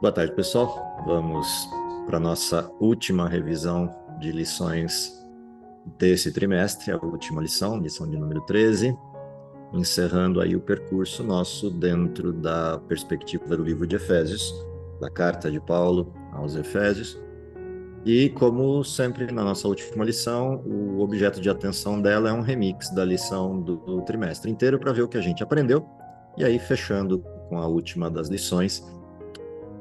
Boa tarde, pessoal. Vamos para a nossa última revisão de lições desse trimestre, a última lição, lição de número 13, encerrando aí o percurso nosso dentro da perspectiva do livro de Efésios, da carta de Paulo aos Efésios. E, como sempre na nossa última lição, o objeto de atenção dela é um remix da lição do trimestre inteiro para ver o que a gente aprendeu, e aí fechando com a última das lições,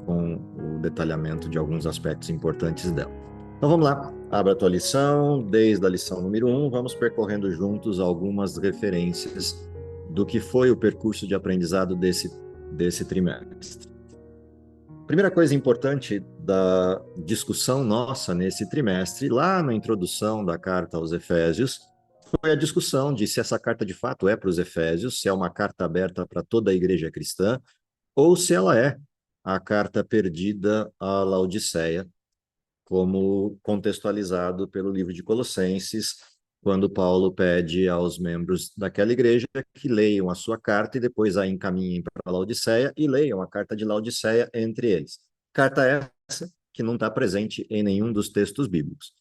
com o detalhamento de alguns aspectos importantes dela. Então vamos lá, abra a tua lição, desde a lição número 1, vamos percorrendo juntos algumas referências do que foi o percurso de aprendizado desse trimestre. Primeira coisa importante da discussão nossa nesse trimestre, lá na introdução da carta aos Efésios, foi a discussão de se essa carta de fato é para os Efésios, se é uma carta aberta para toda a igreja cristã, ou se ela é a carta perdida à Laodiceia, como contextualizado pelo livro de Colossenses, quando Paulo pede aos membros daquela igreja que leiam a sua carta e depois a encaminhem para Laodiceia e leiam a carta de Laodiceia entre eles. Carta essa que não está presente em nenhum dos textos bíblicos.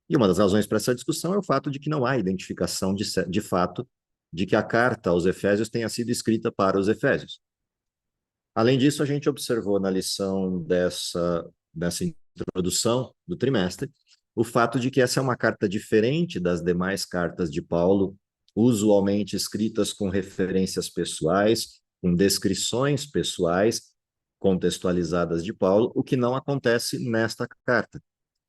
E uma das razões para essa discussão é o fato de que não há identificação de fato de que a carta aos Efésios tenha sido escrita para os Efésios. Além disso, a gente observou na lição dessa introdução do trimestre o fato de que essa é uma carta diferente das demais cartas de Paulo, usualmente escritas com referências pessoais, com descrições pessoais contextualizadas de Paulo, o que não acontece nesta carta.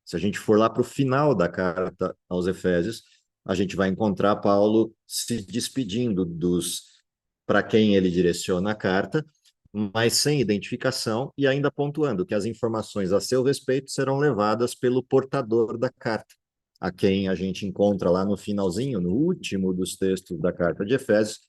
Se a gente for lá para o final da carta aos Efésios, a gente vai encontrar Paulo se despedindo para quem ele direciona a carta, mas sem identificação e ainda pontuando que as informações a seu respeito serão levadas pelo portador da carta, a quem a gente encontra lá no finalzinho, no último dos textos da carta de Efésios,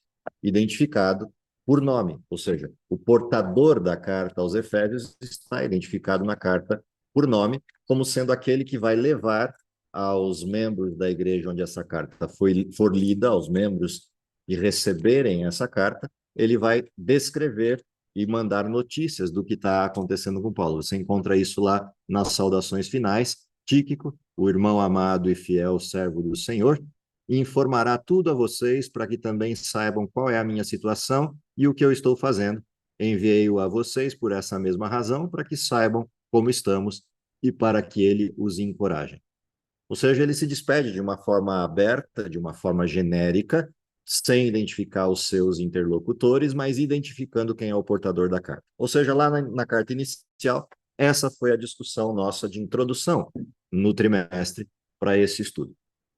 identificado por nome, ou seja, o portador da carta aos Efésios está identificado na carta por nome, como sendo aquele que vai levar aos membros da igreja onde essa carta for lida, aos membros que receberem essa carta, ele vai descrever e mandar notícias do que está acontecendo com Paulo. Você encontra isso lá nas saudações finais. Tíquico, o irmão amado e fiel servo do Senhor, informará tudo a vocês para que também saibam qual é a minha situação e o que eu estou fazendo. Enviei-o a vocês por essa mesma razão, para que saibam como estamos e para que ele os encoraje. Ou seja, ele se despede de uma forma aberta, de uma forma genérica, sem identificar os seus interlocutores, mas identificando quem é o portador da carta. Ou seja, lá na carta inicial, essa foi a discussão nossa de introdução no trimestre para esse estudo.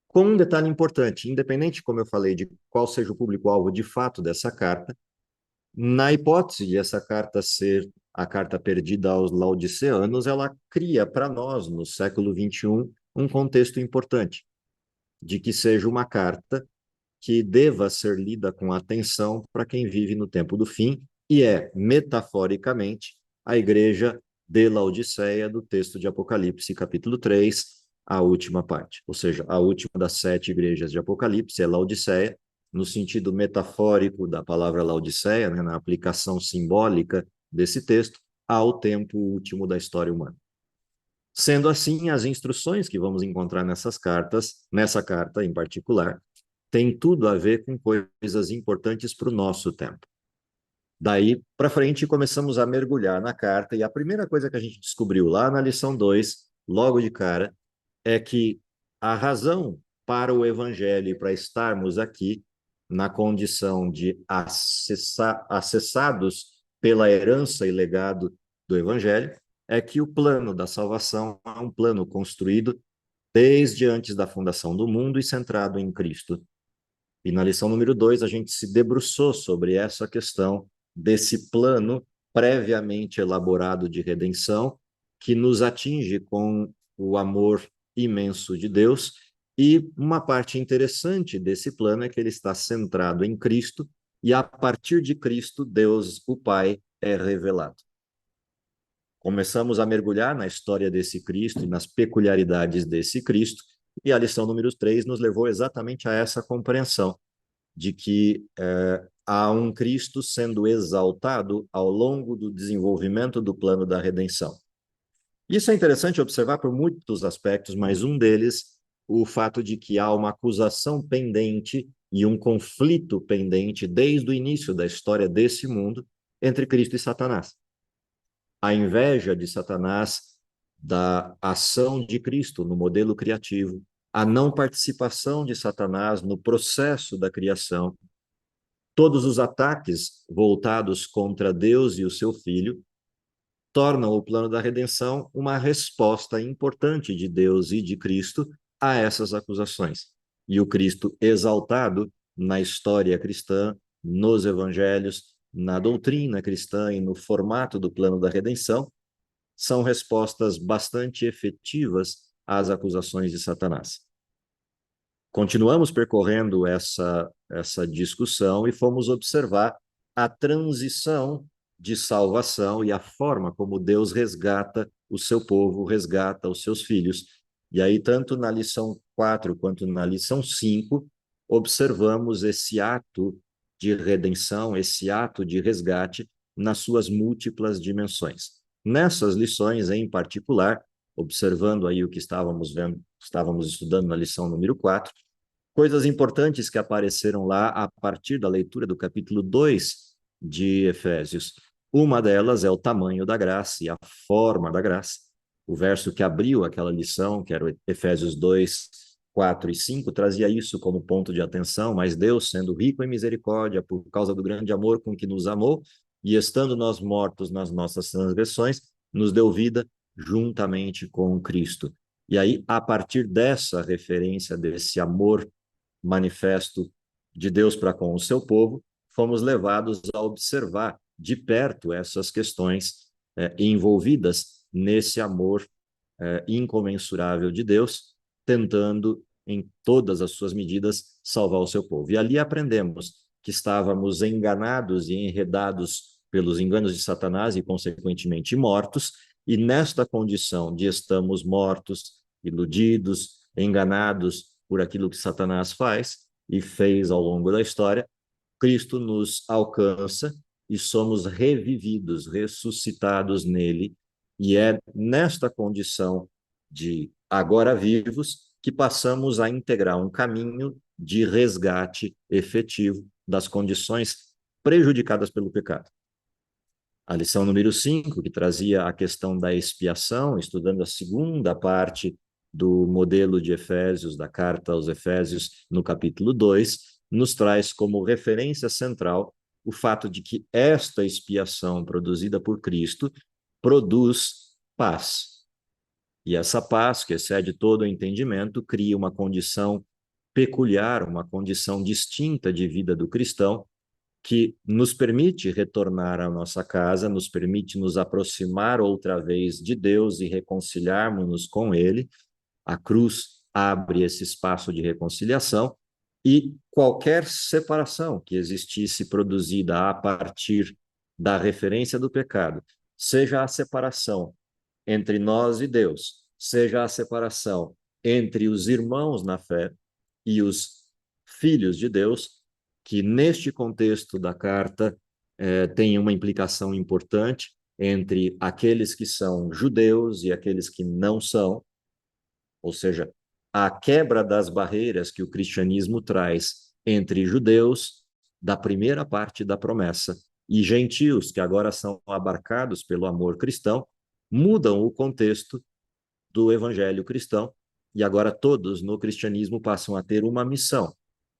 Com um detalhe importante, independente, como eu falei, de qual seja o público-alvo de fato dessa carta, na hipótese de essa carta ser a carta perdida aos laodiceanos, ela cria para nós, no século XXI, um contexto importante, de que seja uma carta que deva ser lida com atenção para quem vive no tempo do fim, e é, metaforicamente, a igreja de Laodiceia do texto de Apocalipse, capítulo 3, a última parte. Ou seja, a última das 7 igrejas de Apocalipse é Laodiceia, no sentido metafórico da palavra Laodiceia, né, na aplicação simbólica desse texto, ao tempo último da história humana. Sendo assim, as instruções que vamos encontrar nessa carta em particular, tem tudo a ver com coisas importantes para o nosso tempo. Daí para frente, começamos a mergulhar na carta, e a primeira coisa que a gente descobriu lá na lição 2, logo de cara, é que a razão para o evangelho e para estarmos aqui na condição de acessados pela herança e legado do evangelho é que o plano da salvação é um plano construído desde antes da fundação do mundo e centrado em Cristo. E na lição número 2, a gente se debruçou sobre essa questão desse plano previamente elaborado de redenção, que nos atinge com o amor imenso de Deus. E uma parte interessante desse plano é que ele está centrado em Cristo, e a partir de Cristo, Deus, o Pai, é revelado. Começamos a mergulhar na história desse Cristo e nas peculiaridades desse Cristo, e a lição número 3 nos levou exatamente a essa compreensão de que há um Cristo sendo exaltado ao longo do desenvolvimento do plano da redenção. Isso é interessante observar por muitos aspectos, mas um deles, o fato de que há uma acusação pendente e um conflito pendente desde o início da história desse mundo entre Cristo e Satanás. A inveja de Satanás da ação de Cristo no modelo criativo, a não participação de Satanás no processo da criação, todos os ataques voltados contra Deus e o seu Filho, tornam o plano da redenção uma resposta importante de Deus e de Cristo a essas acusações. E o Cristo exaltado na história cristã, nos evangelhos, na doutrina cristã e no formato do plano da redenção, são respostas bastante efetivas às acusações de Satanás. Continuamos percorrendo essa discussão e fomos observar a transição de salvação e a forma como Deus resgata o seu povo, resgata os seus filhos. E aí, tanto na lição 4 quanto na lição 5, observamos esse ato de redenção, esse ato de resgate nas suas múltiplas dimensões. Nessas lições, em particular, observando aí o que estávamos estudando na lição número 4, coisas importantes que apareceram lá a partir da leitura do capítulo 2 de Efésios. Uma delas é o tamanho da graça e a forma da graça. O verso que abriu aquela lição, que era Efésios 2, 4 e 5, trazia isso como ponto de atenção, mas Deus, sendo rico em misericórdia, por causa do grande amor com que nos amou, e estando nós mortos nas nossas transgressões, nos deu vida juntamente com Cristo. E aí, a partir dessa referência, desse amor manifesto de Deus para com o seu povo, fomos levados a observar de perto essas questões envolvidas nesse amor incomensurável de Deus, tentando, em todas as suas medidas, salvar o seu povo. E ali aprendemos que estávamos enganados e enredados pelos enganos de Satanás e, consequentemente, mortos, e nesta condição de estamos mortos, iludidos, enganados por aquilo que Satanás faz e fez ao longo da história, Cristo nos alcança e somos revividos, ressuscitados nele, e é nesta condição de agora vivos que passamos a integrar um caminho de resgate efetivo das condições prejudicadas pelo pecado. A lição número 5, que trazia a questão da expiação, estudando a segunda parte do modelo de Efésios, da carta aos Efésios, no capítulo 2, nos traz como referência central o fato de que esta expiação produzida por Cristo produz paz. E essa paz, que excede todo o entendimento, cria uma condição peculiar, uma condição distinta de vida do cristão, que nos permite retornar à nossa casa, nos permite nos aproximar outra vez de Deus e reconciliarmos-nos com Ele. A cruz abre esse espaço de reconciliação e qualquer separação que existisse produzida a partir da referência do pecado, seja a separação entre nós e Deus, seja a separação entre os irmãos na fé e os filhos de Deus, que neste contexto da carta tem uma implicação importante entre aqueles que são judeus e aqueles que não são, ou seja, a quebra das barreiras que o cristianismo traz entre judeus, da primeira parte da promessa, e gentios, que agora são abarcados pelo amor cristão, mudam o contexto do evangelho cristão, e agora todos no cristianismo passam a ter uma missão,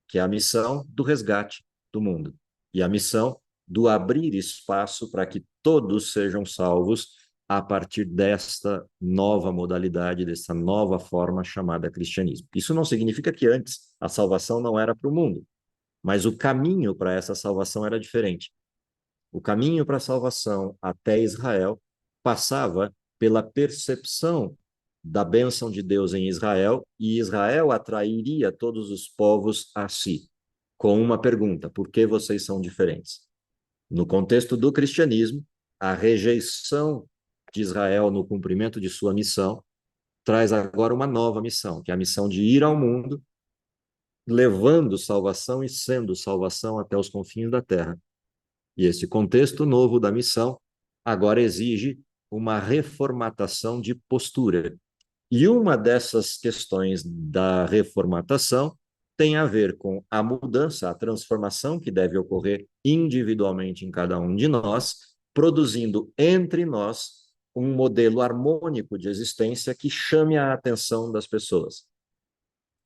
que é a missão do resgate do mundo, e a missão do abrir espaço para que todos sejam salvos a partir desta nova modalidade, dessa nova forma chamada cristianismo. Isso não significa que antes a salvação não era para o mundo, mas o caminho para essa salvação era diferente. O caminho para a salvação até Israel passava pela percepção da bênção de Deus em Israel, e Israel atrairia todos os povos a si, com uma pergunta: por que vocês são diferentes? No contexto do cristianismo, a rejeição de Israel no cumprimento de sua missão traz agora uma nova missão, que é a missão de ir ao mundo, levando salvação e sendo salvação até os confins da terra. E esse contexto novo da missão agora exige uma reformatação de postura. E uma dessas questões da reformatação tem a ver com a mudança, a transformação que deve ocorrer individualmente em cada um de nós, produzindo entre nós um modelo harmônico de existência que chame a atenção das pessoas.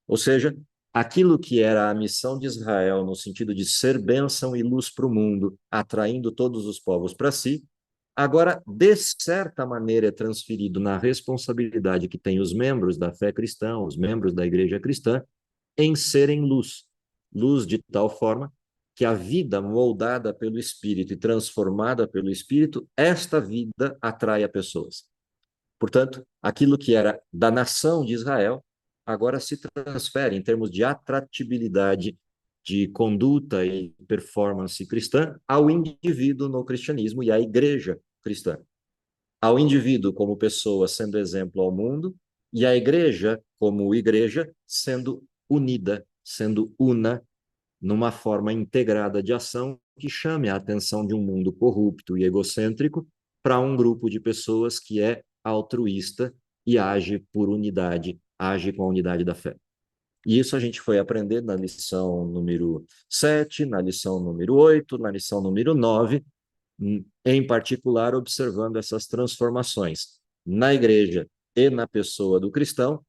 Ou seja, aquilo que era a missão de Israel, no sentido de ser bênção e luz para o mundo, atraindo todos os povos para si, agora, de certa maneira, é transferido na responsabilidade que têm os membros da fé cristã, os membros da igreja cristã, em serem luz. Luz de tal forma que a vida moldada pelo Espírito e transformada pelo Espírito, esta vida atrai a pessoas. Portanto, aquilo que era da nação de Israel, agora se transfere em termos de atratividade, de conduta e performance cristã ao indivíduo no cristianismo e à igreja cristã. Ao indivíduo como pessoa sendo exemplo ao mundo e à igreja como igreja sendo unida, sendo una numa forma integrada de ação que chame a atenção de um mundo corrupto e egocêntrico para um grupo de pessoas que é altruísta e age por unidade, age com a unidade da fé. E isso a gente foi aprender na lição número 7, na lição número 8, na lição número 9, em particular observando essas transformações na igreja e na pessoa do cristão,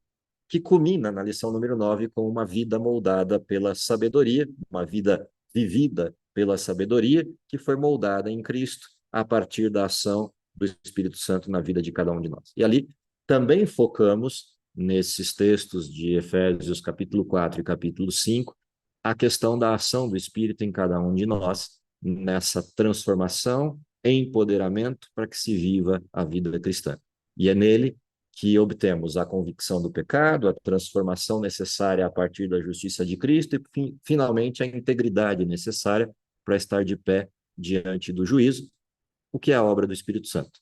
que culmina na lição número 9 com uma vida moldada pela sabedoria, uma vida vivida pela sabedoria, que foi moldada em Cristo a partir da ação do Espírito Santo na vida de cada um de nós. E ali também focamos, nesses textos de Efésios capítulo 4 e capítulo 5, a questão da ação do Espírito em cada um de nós, nessa transformação e empoderamento para que se viva a vida cristã. E é nele que obtemos a convicção do pecado, a transformação necessária a partir da justiça de Cristo e, finalmente, a integridade necessária para estar de pé diante do juízo, o que é a obra do Espírito Santo.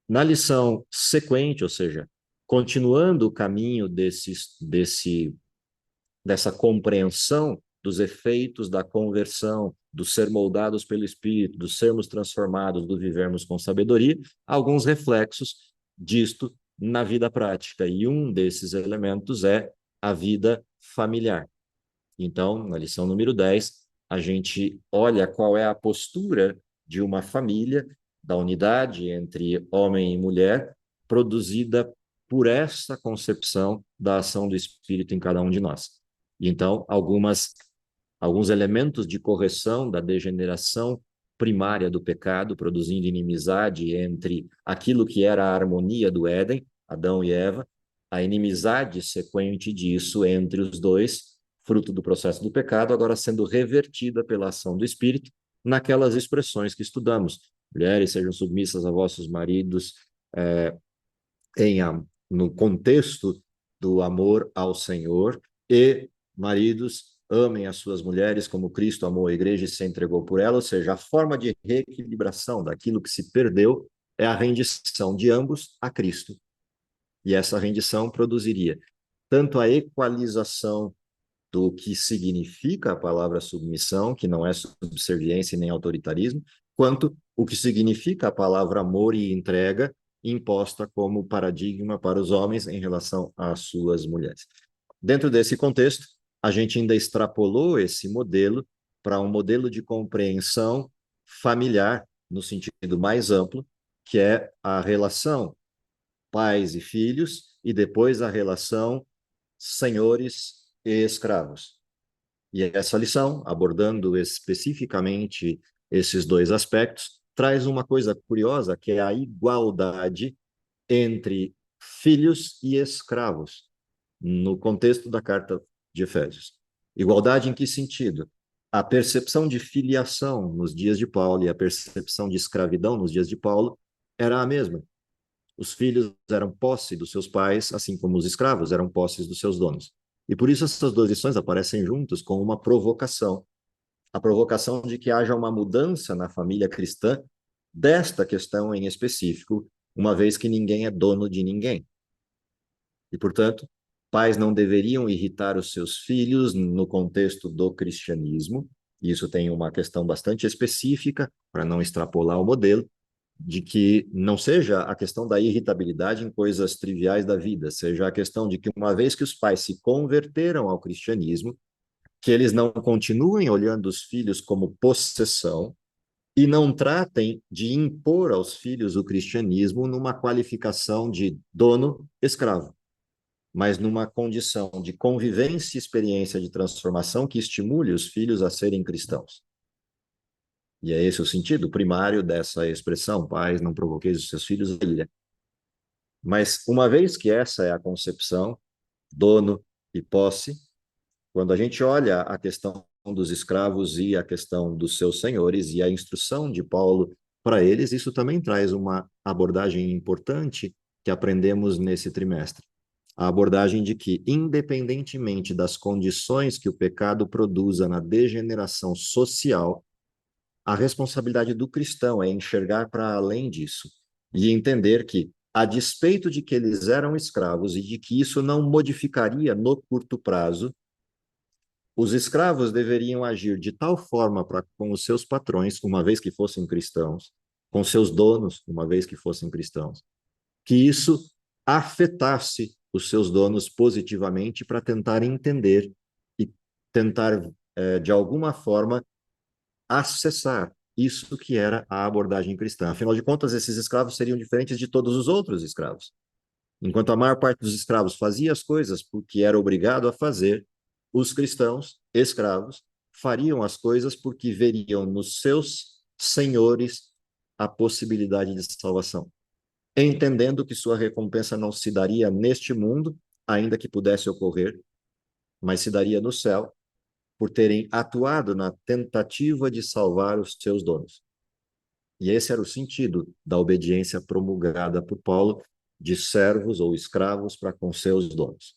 Na lição sequente, ou seja, continuando o caminho dessa compreensão dos efeitos da conversão, do ser moldados pelo Espírito, do sermos transformados, do vivermos com sabedoria, alguns reflexos disto na vida prática. E um desses elementos é a vida familiar. Então, na lição número 10, a gente olha qual é a postura de uma família, da unidade entre homem e mulher, produzida por essa concepção da ação do Espírito em cada um de nós. Então, alguns elementos de correção da degeneração primária do pecado, produzindo inimizade entre aquilo que era a harmonia do Éden, Adão e Eva, a inimizade sequente disso entre os dois, fruto do processo do pecado, agora sendo revertida pela ação do Espírito naquelas expressões que estudamos. Mulheres, sejam submissas a vossos maridos no contexto do amor ao Senhor, e maridos, amem as suas mulheres como Cristo amou a igreja e se entregou por ela, ou seja, a forma de reequilibração daquilo que se perdeu é a rendição de ambos a Cristo. E essa rendição produziria tanto a equalização do que significa a palavra submissão, que não é subserviência nem autoritarismo, quanto o que significa a palavra amor e entrega, imposta como paradigma para os homens em relação às suas mulheres. Dentro desse contexto, a gente ainda extrapolou esse modelo para um modelo de compreensão familiar, no sentido mais amplo, que é a relação pais e filhos, e depois a relação senhores e escravos. E essa lição, abordando especificamente esses dois aspectos, traz uma coisa curiosa, que é a igualdade entre filhos e escravos, no contexto da carta de Efésios. Igualdade em que sentido? A percepção de filiação nos dias de Paulo e a percepção de escravidão nos dias de Paulo era a mesma. Os filhos eram posse dos seus pais, assim como os escravos eram posses dos seus donos. E por isso essas duas lições aparecem juntos com uma provocação. A provocação de que haja uma mudança na família cristã desta questão em específico, uma vez que ninguém é dono de ninguém. E, portanto, Pais não deveriam irritar os seus filhos no contexto do cristianismo. Isso tem uma questão bastante específica, para não extrapolar o modelo, de que não seja a questão da irritabilidade em coisas triviais da vida, seja a questão de que, uma vez que os pais se converteram ao cristianismo, que eles não continuem olhando os filhos como possessão e não tratem de impor aos filhos o cristianismo numa qualificação de dono-escravo, mas numa condição de convivência e experiência de transformação que estimule os filhos a serem cristãos. E é esse o sentido primário dessa expressão: pais, não provoqueis os seus filhos a ira. Mas uma vez que essa é a concepção, dono e posse, quando a gente olha a questão dos escravos e a questão dos seus senhores e a instrução de Paulo para eles, isso também traz uma abordagem importante que aprendemos nesse trimestre. A abordagem de que, independentemente das condições que o pecado produza na degeneração social, a responsabilidade do cristão é enxergar para além disso e entender que, a despeito de que eles eram escravos e de que isso não modificaria no curto prazo, os escravos deveriam agir de tal forma para com os seus patrões, uma vez que fossem cristãos, com seus donos, uma vez que fossem cristãos, que isso afetasse os seus donos positivamente para tentar entender e tentar, de alguma forma, acessar isso que era a abordagem cristã. Afinal de contas, esses escravos seriam diferentes de todos os outros escravos. Enquanto a maior parte dos escravos fazia as coisas porque era obrigado a fazer, os cristãos, escravos, fariam as coisas porque veriam nos seus senhores a possibilidade de salvação, entendendo que sua recompensa não se daria neste mundo, ainda que pudesse ocorrer, mas se daria no céu, por terem atuado na tentativa de salvar os seus donos. E esse era o sentido da obediência promulgada por Paulo, de servos ou escravos para com seus donos.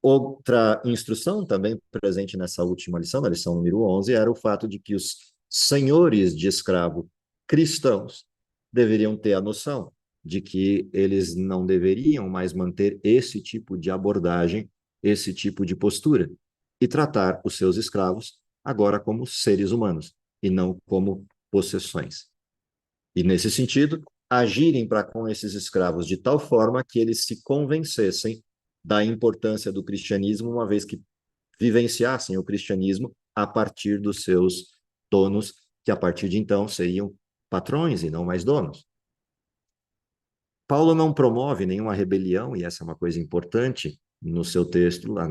Outra instrução também presente nessa última lição, na lição número 11, era o fato de que os senhores de escravo cristãos deveriam ter a noção de que eles não deveriam mais manter esse tipo de abordagem, esse tipo de postura, e tratar os seus escravos agora como seres humanos e não como possessões. E, nesse sentido, agirem para com esses escravos de tal forma que eles se convencessem da importância do cristianismo, uma vez que vivenciassem o cristianismo a partir dos seus donos, que a partir de então seriam patrões e não mais donos. Paulo não promove nenhuma rebelião, e essa é uma coisa importante no seu texto, lá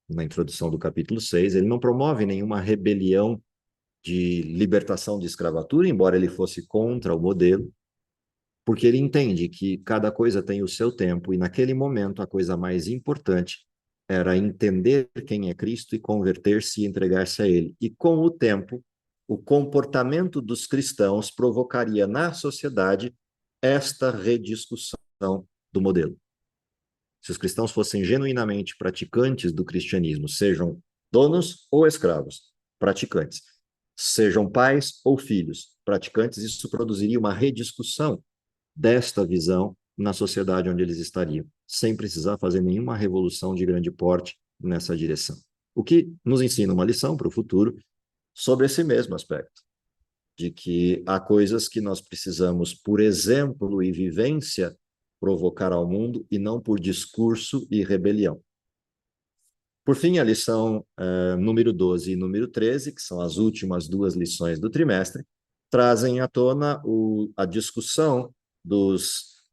na introdução do capítulo 6, ele não promove nenhuma rebelião de libertação de escravatura, embora ele fosse contra o modelo, porque ele entende que cada coisa tem o seu tempo, e naquele momento a coisa mais importante era entender quem é Cristo e converter-se e entregar-se a Ele. E com o tempo, o comportamento dos cristãos provocaria na sociedade esta rediscussão do modelo. Se os cristãos fossem genuinamente praticantes do cristianismo, sejam donos ou escravos, praticantes, sejam pais ou filhos, praticantes, isso produziria uma rediscussão desta visão na sociedade onde eles estariam, sem precisar fazer nenhuma revolução de grande porte nessa direção. O que nos ensina uma lição para o futuro sobre esse mesmo aspecto, de que há coisas que nós precisamos, por exemplo e vivência, provocar ao mundo e não por discurso e rebelião. Por fim, a lição número 12 e número 13, que são as últimas duas lições do trimestre, trazem à tona a discussão dos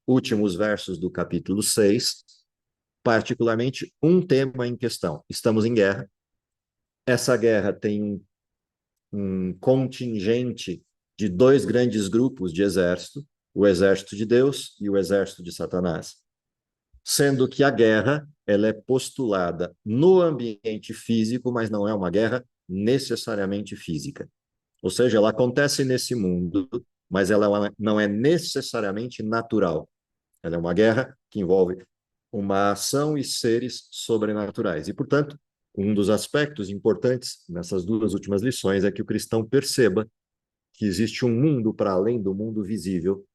últimos versos do capítulo 6, particularmente um tema em questão. Estamos em guerra. Essa guerra tem um contingente de dois grandes grupos de exército, o exército de Deus e o exército de Satanás. Sendo que a guerra ela é postulada no ambiente físico, mas não é uma guerra necessariamente física. Ou seja, ela acontece nesse mundo, mas ela não é necessariamente natural. Ela é uma guerra que envolve uma ação e seres sobrenaturais. E, portanto, um dos aspectos importantes nessas duas últimas lições é que o cristão perceba que existe um mundo para além do mundo visível,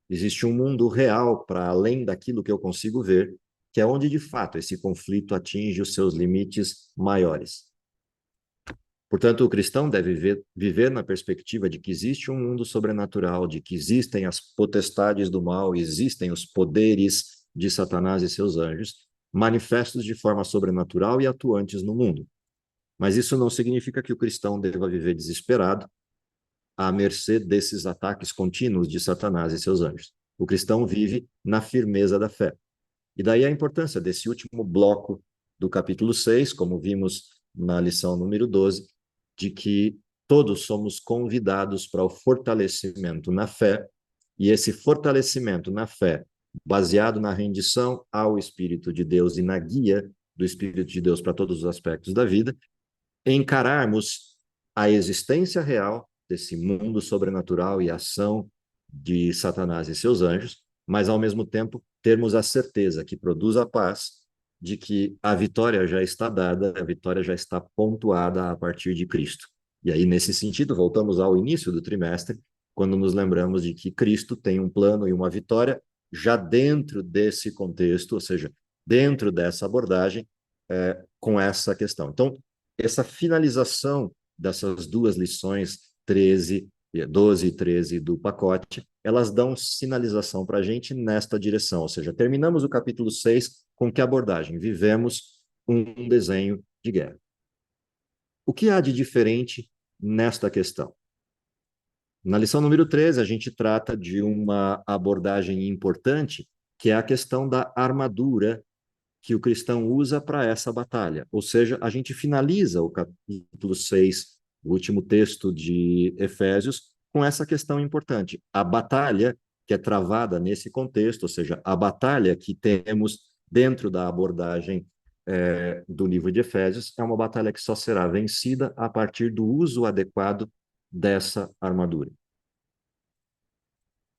existe um mundo real para além daquilo que eu consigo ver, que é onde, de fato, esse conflito atinge os seus limites maiores. Portanto, o cristão deve viver na perspectiva de que existe um mundo sobrenatural, de que existem as potestades do mal, existem os poderes de Satanás e seus anjos, manifestos de forma sobrenatural e atuantes no mundo. Mas isso não significa que o cristão deva viver desesperado, à mercê desses ataques contínuos de Satanás e seus anjos. O cristão vive na firmeza da fé. E daí a importância desse último bloco do capítulo 6, como vimos na lição número 12, de que todos somos convidados para o fortalecimento na fé, e esse fortalecimento na fé, baseado na rendição ao Espírito de Deus e na guia do Espírito de Deus para todos os aspectos da vida, encararmos a existência real desse mundo sobrenatural e ação de Satanás e seus anjos, mas ao mesmo tempo termos a certeza que produz a paz de que a vitória já está dada, a vitória já está pontuada a partir de Cristo. E aí, nesse sentido, voltamos ao início do trimestre, quando nos lembramos de que Cristo tem um plano e uma vitória já dentro desse contexto, ou seja, dentro dessa abordagem, com essa questão. Então, essa finalização dessas duas lições 12 e 13 do pacote, elas dão sinalização para a gente nesta direção, ou seja, terminamos o capítulo 6 com que abordagem? Vivemos um desenho de guerra. O que há de diferente nesta questão? Na lição número 13, a gente trata de uma abordagem importante, que é a questão da armadura que o cristão usa para essa batalha. Ou seja, a gente finaliza o capítulo 6, o último texto de Efésios, com essa questão importante. A batalha que é travada nesse contexto, ou seja, a batalha que temos dentro da abordagem do livro de Efésios, é uma batalha que só será vencida a partir do uso adequado dessa armadura.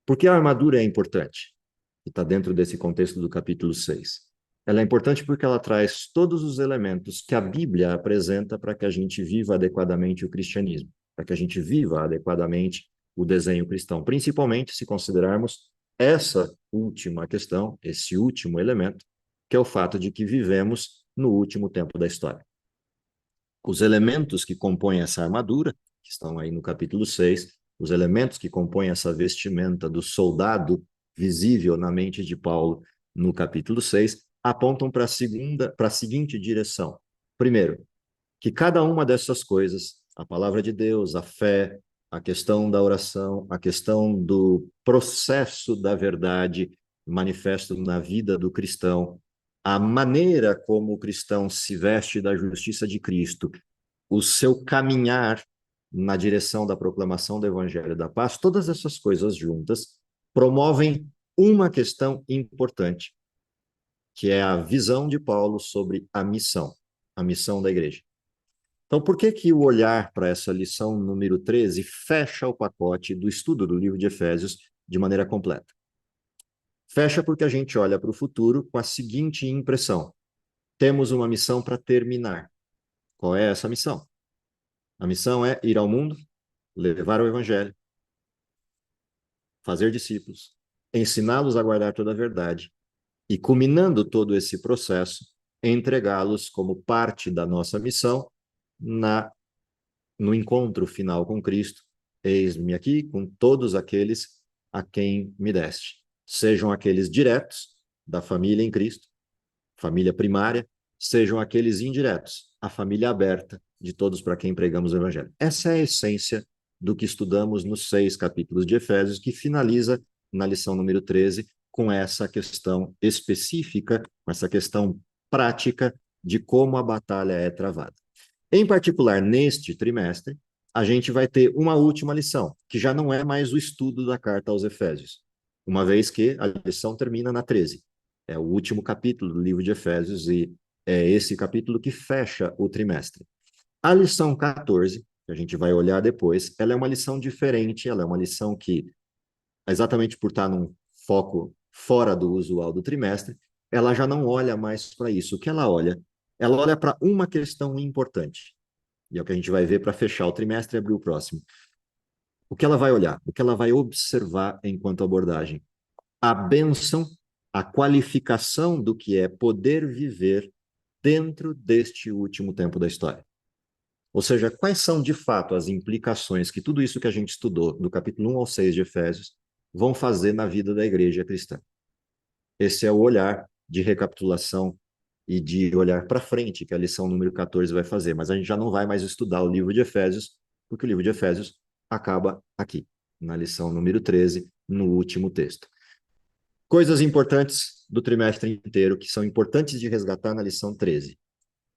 Por que a armadura é importante? Que está dentro desse contexto do capítulo 6. Ela é importante porque ela traz todos os elementos que a Bíblia apresenta para que a gente viva adequadamente o cristianismo, para que a gente viva adequadamente o desenho cristão, principalmente se considerarmos essa última questão, esse último elemento, que é o fato de que vivemos no último tempo da história. Os elementos que compõem essa armadura, que estão aí no capítulo 6, os elementos que compõem essa vestimenta do soldado visível na mente de Paulo no capítulo 6, apontam para a seguinte direção. Primeiro, que cada uma dessas coisas, a palavra de Deus, a fé, a questão da oração, a questão do processo da verdade manifesto na vida do cristão, a maneira como o cristão se veste da justiça de Cristo, o seu caminhar na direção da proclamação do Evangelho da Paz, todas essas coisas juntas promovem uma questão importante, que é a visão de Paulo sobre a missão da igreja. Então, por que que o olhar para essa lição número 13 fecha o pacote do estudo do livro de Efésios de maneira completa? Fecha porque a gente olha para o futuro com a seguinte impressão: temos uma missão para terminar. Qual é essa missão? A missão é ir ao mundo, levar o evangelho, fazer discípulos, ensiná-los a guardar toda a verdade e, culminando todo esse processo, entregá-los como parte da nossa missão no encontro final com Cristo. Eis-me aqui com todos aqueles a quem me deste. Sejam aqueles diretos da família em Cristo, família primária, sejam aqueles indiretos, a família aberta de todos para quem pregamos o Evangelho. Essa é a essência do que estudamos nos 6 capítulos de Efésios, que finaliza na lição número 13 com essa questão específica, com essa questão prática de como a batalha é travada. Em particular, neste trimestre, a gente vai ter uma última lição, que já não é mais o estudo da carta aos Efésios, uma vez que a lição termina na 13. É o último capítulo do livro de Efésios e é esse capítulo que fecha o trimestre. A lição 14, que a gente vai olhar depois, ela é uma lição diferente, ela é uma lição que, exatamente por estar num foco fora do usual do trimestre, ela já não olha mais para isso. O que ela olha? Ela olha para uma questão importante. E é o que a gente vai ver para fechar o trimestre e abrir o próximo. O que ela vai olhar? O que ela vai observar enquanto abordagem? A bênção a qualificação do que é poder viver dentro deste último tempo da história. Ou seja, quais são de fato as implicações que tudo isso que a gente estudou, do capítulo 1 ao 6 de Efésios, vão fazer na vida da igreja cristã. Esse é o olhar de recapitulação e de olhar para frente que a lição número 14 vai fazer, mas a gente já não vai mais estudar o livro de Efésios, porque o livro de Efésios acaba aqui, na lição número 13, no último texto. Coisas importantes do trimestre inteiro, que são importantes de resgatar na lição 13.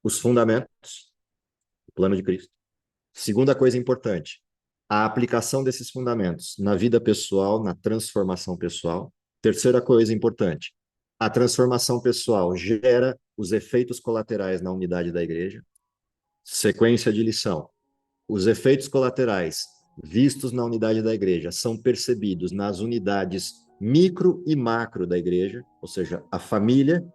Os fundamentos, o plano de Cristo. Segunda coisa importante, a aplicação desses fundamentos na vida pessoal, na transformação pessoal. Terceira coisa importante, a transformação pessoal gera os efeitos colaterais na unidade da igreja. Sequência de lição. Os efeitos colaterais vistos na unidade da igreja são percebidos nas unidades micro e macro da igreja, ou seja, a família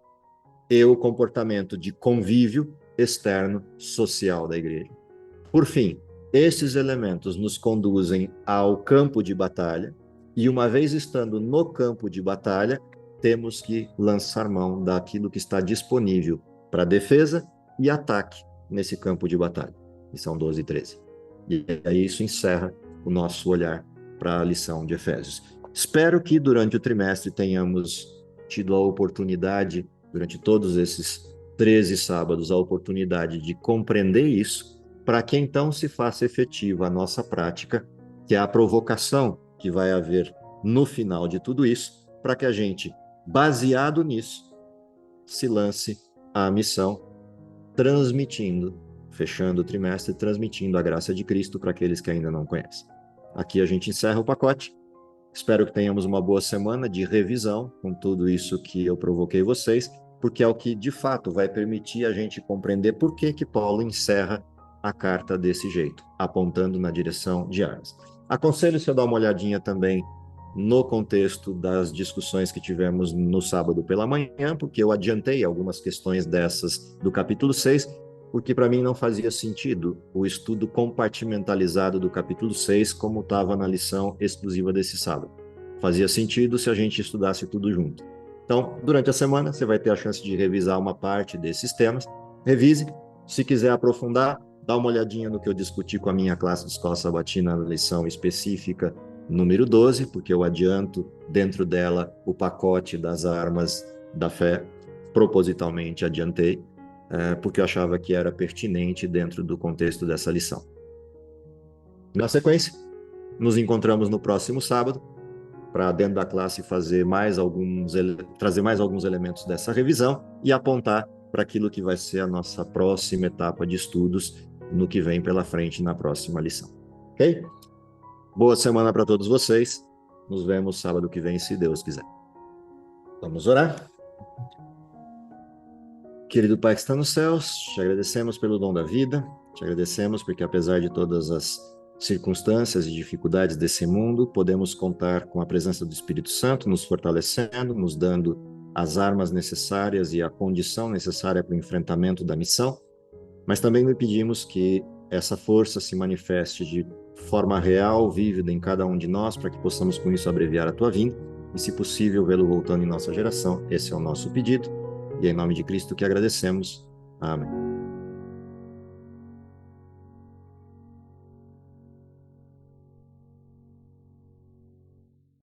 e o comportamento de convívio externo social da igreja. Por fim, esses elementos nos conduzem ao campo de batalha, e uma vez estando no campo de batalha, temos que lançar mão daquilo que está disponível para defesa e ataque nesse campo de batalha. Lição 12 e 13. E aí isso encerra o nosso olhar para a lição de Efésios. Espero que durante o trimestre tenhamos tido a oportunidade, durante todos esses 13 sábados, a oportunidade de compreender isso, para que então se faça efetiva a nossa prática, que é a provocação que vai haver no final de tudo isso, para que a gente, baseado nisso, se lance à missão, transmitindo, fechando o trimestre, transmitindo a graça de Cristo para aqueles que ainda não conhecem. Aqui a gente encerra o pacote. Espero que tenhamos uma boa semana de revisão com tudo isso que eu provoquei vocês, porque é o que de fato vai permitir a gente compreender por que Paulo encerra a carta desse jeito, apontando na direção de armas. Aconselho você a dar uma olhadinha também no contexto das discussões que tivemos no sábado pela manhã, porque eu adiantei algumas questões dessas do capítulo 6, porque para mim não fazia sentido o estudo compartimentalizado do capítulo 6 como estava na lição exclusiva desse sábado. Fazia sentido se a gente estudasse tudo junto. Então, durante a semana, você vai ter a chance de revisar uma parte desses temas. Revise. Se quiser aprofundar, dá uma olhadinha no que eu discuti com a minha classe de escola sabatina na lição específica número 12, porque eu adianto dentro dela o pacote das armas da fé, propositalmente adiantei, porque eu achava que era pertinente dentro do contexto dessa lição. Na sequência, nos encontramos no próximo sábado, para dentro da classe trazer mais alguns elementos dessa revisão e apontar para aquilo que vai ser a nossa próxima etapa de estudos no que vem pela frente na próxima lição. Ok? Boa semana para todos vocês. Nos vemos sábado que vem, se Deus quiser. Vamos orar. Querido Pai que está nos céus, te agradecemos pelo dom da vida, te agradecemos porque apesar de todas as circunstâncias e dificuldades desse mundo, podemos contar com a presença do Espírito Santo nos fortalecendo, nos dando as armas necessárias e a condição necessária para o enfrentamento da missão, mas também lhe pedimos que essa força se manifeste de forma real, vívida em cada um de nós, para que possamos com isso abreviar a tua vinda e, se possível, vê-lo voltando em nossa geração. Esse é o nosso pedido. E é em nome de Cristo que agradecemos. Amém.